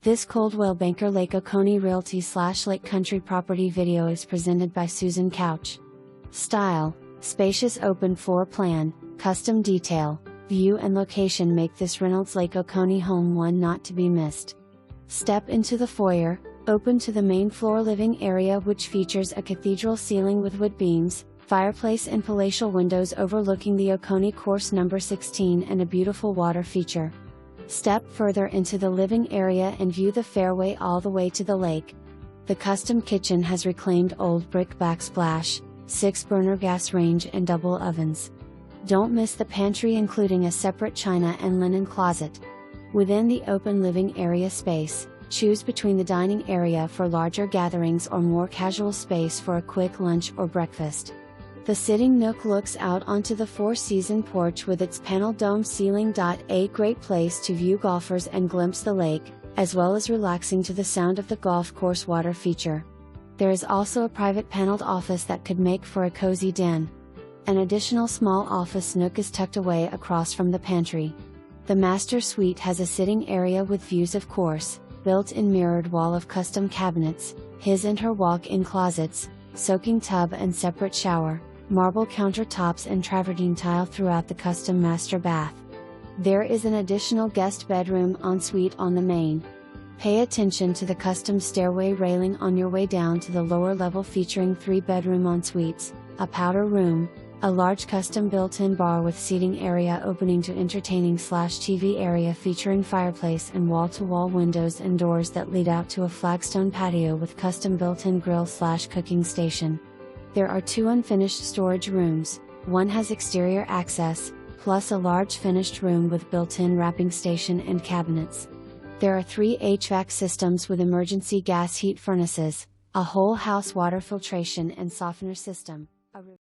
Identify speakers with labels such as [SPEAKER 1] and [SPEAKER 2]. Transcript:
[SPEAKER 1] This Coldwell Banker Lake Oconee Realty / Lake Country property video is presented by Susan Couch. Style, spacious open floor plan, custom detail, view and location make this Reynolds Lake Oconee home one not to be missed. Step into the foyer, open to the main floor living area which features a cathedral ceiling with wood beams, fireplace and palatial windows overlooking the Oconee Course number 16 and a beautiful water feature. Step further into the living area and view the fairway all the way to the lake. The custom kitchen has reclaimed old brick backsplash, 6-burner gas range and double ovens. Don't miss the pantry including a separate china and linen closet. Within the open living area space, choose between the dining area for larger gatherings or more casual space for a quick lunch or breakfast. The sitting nook looks out onto the four-season porch with its paneled dome ceiling.a great place to view golfers and glimpse the lake, as well as relaxing to the sound of the golf course water feature. There is also a private paneled office that could make for a cozy den. An additional small office nook is tucked away across from the pantry. The master suite has a sitting area with views of course, built-in mirrored wall of custom cabinets, his and her walk-in closets, soaking tub and separate shower, marble countertops and travertine tile throughout the custom master bath. There is an additional guest bedroom ensuite on the main. Pay attention to the custom stairway railing on your way down to the lower level featuring 3-bedroom ensuites, a powder room, a large custom built-in bar with seating area opening to entertaining/TV area featuring fireplace and wall-to-wall windows and doors that lead out to a flagstone patio with custom built-in grill/cooking station. There are 2 unfinished storage rooms, one has exterior access, plus a large finished room with built-in wrapping station and cabinets. There are 3 HVAC systems with emergency gas heat furnaces, a whole house water filtration and softener system.